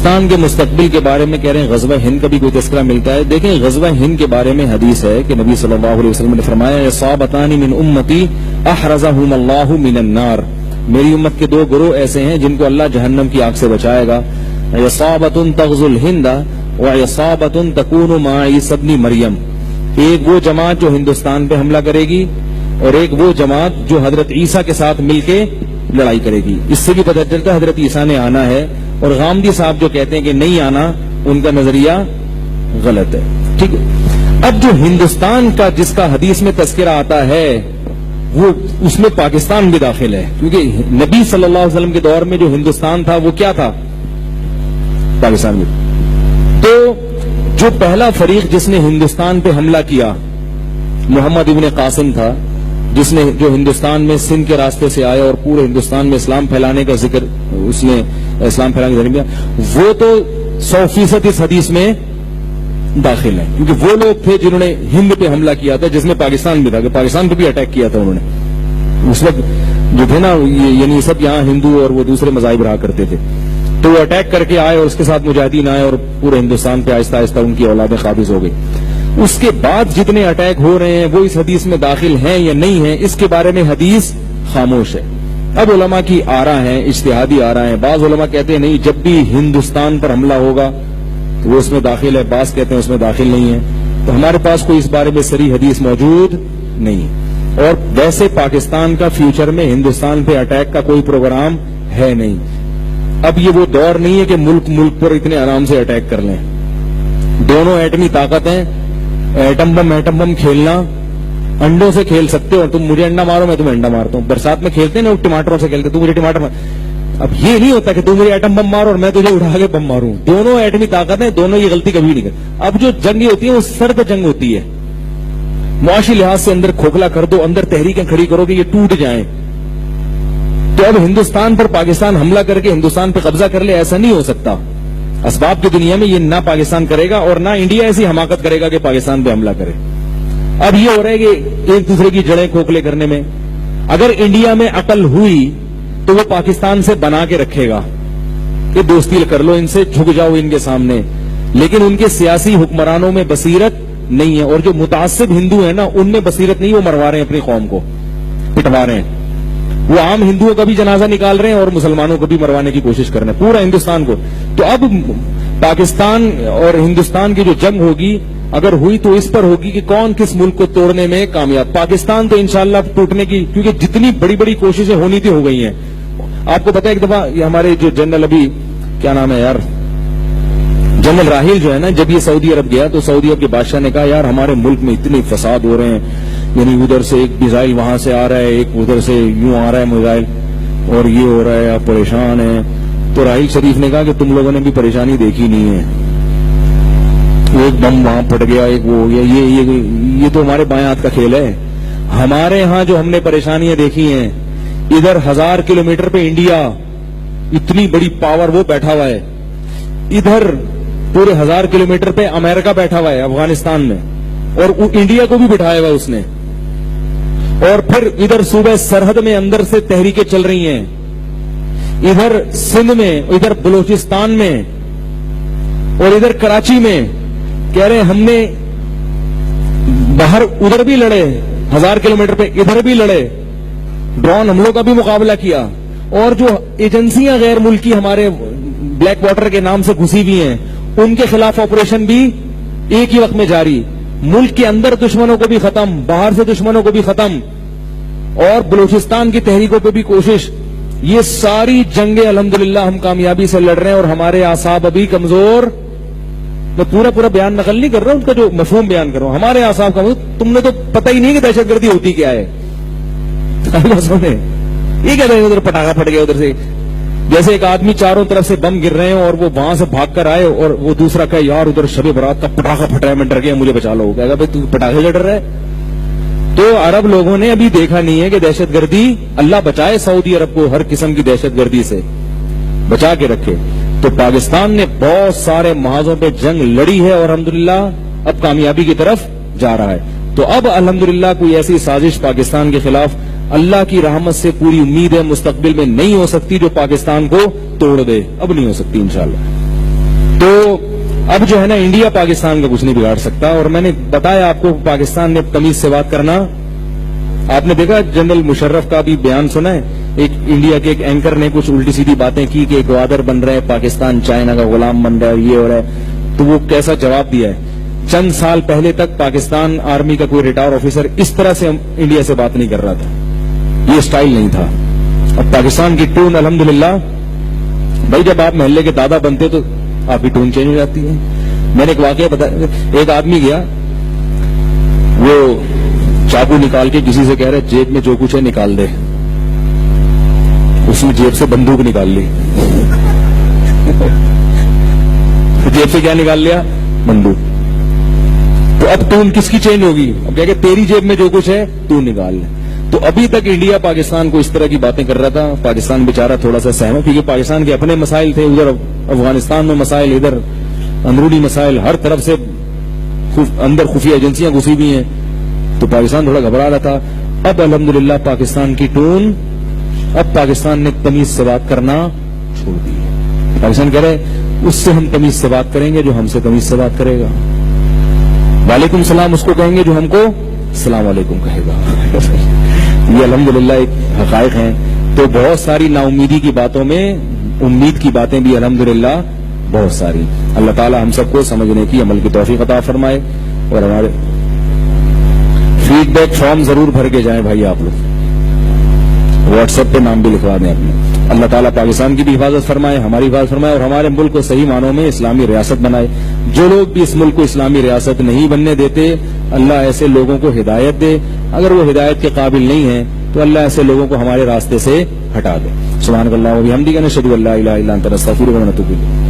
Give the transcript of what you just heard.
پاکستان کے مستقبل کے بارے میں کہہ رہے ہیں غزوہ ہند کا بھی کوئی تذکرہ ملتا ہے. دیکھیں غزوہ ہند کے بارے میں حدیث ہے کہ نبی صلی اللہ علیہ وسلم نے فرمایا اصابتان من امتی احرزہم اللہ من النار, میری امت کے دو گروہ ایسے ہیں جن کو اللہ جہنم کی آگ سے بچائے گا. اصابۃ تغزو الہند واصابۃ تکون مع عیسی ابن مریم, ایک وہ جماعت جو ہندوستان پہ حملہ کرے گی اور ایک وہ جماعت جو حضرت عیسیٰ کے ساتھ مل کے لڑائی کرے گی. اس سے بھی پتہ چلتا ہے حضرت عیسیٰ نے آنا ہے, اور غامدی صاحب جو کہتے ہیں کہ نہیں آنا, ان کا نظریہ غلط ہے. ٹھیک ہے. اب جو ہندوستان کا جس کا حدیث میں تذکرہ آتا ہے وہ اس میں پاکستان بھی داخل ہے, کیونکہ نبی صلی اللہ علیہ وسلم کے دور میں جو ہندوستان تھا وہ کیا تھا, پاکستان بھی. تو جو پہلا فریق جس نے ہندوستان پہ حملہ کیا محمد ابن قاسم تھا, جس نے جو ہندوستان میں سندھ کے راستے سے آیا اور پورے ہندوستان میں اسلام پھیلانے کا ذکر, اس نے اسلام پھیلانے کا ذکر, وہ تو 100% اس حدیث میں داخل ہے, کیونکہ وہ لوگ تھے جنہوں نے ہند پہ حملہ کیا تھا, جس میں پاکستان بھی تھا, کہ پاکستان پہ بھی اٹیک کیا تھا انہوں نے. اس وقت جو تھے نا, یعنی سب یہاں ہندو اور وہ دوسرے مذاہب رہا کرتے تھے, تو وہ اٹیک کر کے آئے اور اس کے ساتھ مجاہدین آئے اور پورے ہندوستان پہ آہستہ آہستہ ان کی اولادیں قابض ہو گئی. اس کے بعد جتنے اٹیک ہو رہے ہیں وہ اس حدیث میں داخل ہیں یا نہیں ہیں, اس کے بارے میں حدیث خاموش ہے. اب علماء کی آراء ہیں, اجتہادی آراء ہیں. بعض علماء کہتے ہیں نہیں, جب بھی ہندوستان پر حملہ ہوگا تو وہ اس میں داخل ہے, بعض کہتے ہیں اس میں داخل نہیں ہے. تو ہمارے پاس کوئی اس بارے میں صریح حدیث موجود نہیں. اور ویسے پاکستان کا فیوچر میں ہندوستان پہ اٹیک کا کوئی پروگرام ہے نہیں. اب یہ وہ دور نہیں ہے کہ ملک پر اتنے آرام سے اٹیک کر لیں. دونوں ایٹمی طاقت ہیں, ایٹم بم کھیلنا, انڈوں سے کھیل سکتے ہو, تم مجھے انڈا مارو میں تمہیں انڈا مارتا ہوں. برسات میں کھیلتے ہیں نا ٹماٹروں سے کھیلتے, تم مجھے ٹماٹر مار. اب یہ نہیں ہوتا کہ تم مجھے ایٹم بم مارو اور میں تجھے اٹھا کے بم ماروں. دونوں ایٹمی طاقت ہیں, دونوں یہ غلطی کبھی نہیں کرتے. اب جو جنگ ہوتی ہے وہ سرد جنگ ہوتی ہے, معاشی لحاظ سے اندر کھوکھلا کر دو, اندر تحریکیں کھڑی کرو کہ یہ ٹوٹ جائیں. تو اب ہندوستان پر پاکستان حملہ کر کے ہندوستان پہ قبضہ کر لے, ایسا نہیں ہو سکتا. اسباب کی دنیا میں یہ نہ پاکستان کرے گا اور نہ انڈیا ایسی حماقت کرے گا کہ پاکستان پہ حملہ کرے. اب یہ ہو رہا ہے کہ ایک دوسرے کی جڑیں کھوکھلے کرنے میں. اگر انڈیا میں عقل ہوئی تو وہ پاکستان سے بنا کے رکھے گا کہ دوستی کر لو ان سے, جھک جاؤ ان کے سامنے. لیکن ان کے سیاسی حکمرانوں میں بصیرت نہیں ہے, اور جو متعصب ہندو ہیں نا, ان میں بصیرت نہیں, وہ مروا رہے ہیں اپنی قوم کو, پٹوا رہے ہیں. وہ عام ہندوؤں کا بھی جنازہ نکال رہے ہیں اور مسلمانوں کو بھی مروانے کی کوشش کر رہے ہیں, پورا ہندوستان کو. تو اب پاکستان اور ہندوستان کی جو جنگ ہوگی, اگر ہوئی تو اس پر ہوگی کہ کون کس ملک کو توڑنے میں کامیاب. پاکستان تو انشاءاللہ ٹوٹنے کی, کیونکہ جتنی بڑی بڑی کوششیں ہونی تھی ہو گئی ہیں. آپ کو پتا ہے ایک دفعہ یہ ہمارے جو جنرل, ابھی کیا نام ہے یار, جنرل راحیل جو ہے نا, جب یہ سعودی عرب گیا تو سعودی عرب کے بادشاہ نے کہا یار ہمارے ملک میں اتنے فساد ہو رہے ہیں, یعنی ادھر سے ایک میزائل وہاں سے آ رہا ہے, ایک ادھر سے یوں آ رہا ہے میزائل, اور یہ ہو رہا ہے, آپ پریشان ہیں. تو راحیل شریف نے کہا کہ تم لوگوں نے بھی پریشانی دیکھی نہیں ہے, ایک بم وہاں پھٹ گیا, ایک وہ ہو گیا, یہ تو ہمارے بائیں ہاتھ کا کھیل ہے. ہمارے ہاں جو ہم نے پریشانیاں دیکھی ہیں, ادھر 1000 کلومیٹر پہ انڈیا, اتنی بڑی پاور وہ بیٹھا ہوا ہے, ادھر پورے 1000 کلومیٹر پہ امریکہ بیٹھا ہوا ہے افغانستان میں, اور انڈیا کو بھی بٹھایا ہوا اس نے. اور پھر ادھر صوبہ سرحد میں اندر سے تحریکیں چل رہی ہیں, ادھر سندھ میں, ادھر بلوچستان میں, اور ادھر کراچی میں. کہہ رہے ہم نے باہر ادھر بھی لڑے 1000 کلومیٹر پہ, ادھر بھی لڑے, ڈرون حملوں کا بھی مقابلہ کیا. اور جو ایجنسیاں غیر ملکی ہمارے بلیک واٹر کے نام سے گھسی ہوئی ہیں, ان کے خلاف آپریشن بھی ایک ہی وقت میں جاری. ملک کے اندر دشمنوں کو بھی ختم, باہر سے دشمنوں کو بھی ختم, اور بلوچستان کی تحریکوں پہ بھی کوشش. یہ ساری جنگیں الحمدللہ ہم کامیابی سے لڑ رہے ہیں, اور ہمارے اعصاب ابھی کمزور. میں پورا بیان نقل نہیں کر رہا ہوں, ان کا جو مفہوم بیان کر رہا ہوں. ہمارے اعصاب کا, تم نے تو پتہ ہی نہیں کہ دہشت گردی ہوتی کیا ہے. یہ کہتے ہیں ادھر پٹاخہ پھٹ گیا, ادھر سے جیسے ایک آدمی چاروں طرف سے بم گر رہے ہیں اور وہ وہاں سے بھاگ کر آئے, اور وہ دوسرا کہے یار ادھر شب برات کا پٹاخہ پھٹ رہا ہے, میں ڈر گیا, مجھے بچا لو. کہے گا بھائی تو پٹاخے سے ڈر رہا ہے. تو عرب لوگوں نے ابھی دیکھا نہیں ہے کہ دہشت گردی, اللہ بچائے سعودی عرب کو ہر قسم کی دہشت گردی سے بچا کے رکھے. تو پاکستان نے بہت سارے محاذوں پہ جنگ لڑی ہے, اور الحمدللہ اب کامیابی کی طرف جا رہا ہے. تو اب الحمدللہ کوئی ایسی سازش پاکستان کے خلاف اللہ کی رحمت سے پوری امید ہے مستقبل میں نہیں ہو سکتی جو پاکستان کو توڑ دے. اب نہیں ہو سکتی انشاءاللہ. تو اب جو ہے نا انڈیا پاکستان کا کچھ نہیں بگاڑ سکتا. اور میں نے بتایا آپ کو پاکستان نے تمیز سے بات کرنا. آپ نے دیکھا جنرل مشرف کا بھی بیان سنا ہے, ایک انڈیا کے ایک اینکر نے کچھ الٹی سیدھی باتیں کی کہ گوادر بن رہے ہیں, پاکستان چائنا کا غلام بن رہا ہے, یہ ہو رہا ہے. تو وہ کیسا جواب دیا ہے. چند سال پہلے تک پاکستان آرمی کا کوئی ریٹائر آفیسر اس طرح سے انڈیا سے بات نہیں کر رہا تھا, یہ سٹائل نہیں تھا. اب پاکستان کی ٹون الحمدللہ, بھائی جب آپ محلے کے دادا بنتے تو آپ کی ٹون چینج ہو جاتی ہے. میں نے ایک واقعہ بتایا, ایک آدمی گیا, وہ چاقو نکال کے کسی سے کہہ رہے جیب میں جو کچھ ہے نکال دے. اس نے جیب سے بندوق نکال لی. جیب سے کیا نکال لیا؟ بندوق. تو اب ٹون کس کی چینج ہوگی؟ اب کیا کہ تیری جیب میں جو کچھ ہے تو نکال لے. تو ابھی تک انڈیا پاکستان کو اس طرح کی باتیں کر رہا تھا. پاکستان بیچارہ تھوڑا سا سہما, کیونکہ پاکستان کے اپنے مسائل تھے, ادھر افغانستان میں مسائل, ادھر اندرونی مسائل, ہر طرف سے اندر خفیہ ایجنسیاں گھسی ہوئی ہیں. تو پاکستان تھوڑا گھبرا رہا تھا. اب الحمدللہ پاکستان کی ٹون, اب پاکستان نے تمیز سے بات کرنا چھوڑ دی. پاکستان کہہ رہے اس سے ہم تمیز سے بات کریں گے جو ہم سے تمیز سے بات کرے گا. وعلیکم السلام اس کو کہیں گے جو ہم کو السلام علیکم کہے گا. یہ الحمدللہ ایک حقائق ہیں. تو بہت ساری نا امیدی کی باتوں میں امید کی باتیں بھی الحمدللہ بہت ساری. اللہ تعالی ہم سب کو سمجھنے کی, عمل کی توفیق عطا فرمائے. اور ہمارے فیڈ بیک فارم ضرور بھر کے جائیں بھائی, آپ لوگ واٹس ایپ پہ نام بھی لکھوا دیں اپنے. اللہ تعالیٰ پاکستان کی بھی حفاظت فرمائے, ہماری حفاظت فرمائے, اور ہمارے ملک کو صحیح معنوں میں اسلامی ریاست بنائے. جو لوگ بھی اس ملک کو اسلامی ریاست نہیں بننے دیتے, اللہ ایسے لوگوں کو ہدایت دے. اگر وہ ہدایت کے قابل نہیں ہیں تو اللہ ایسے لوگوں کو ہمارے راستے سے ہٹا دے. سبحان اللہ و بحمدہ, نشہد ان لا الہ الا انت نستغفرک و نتوب الیک.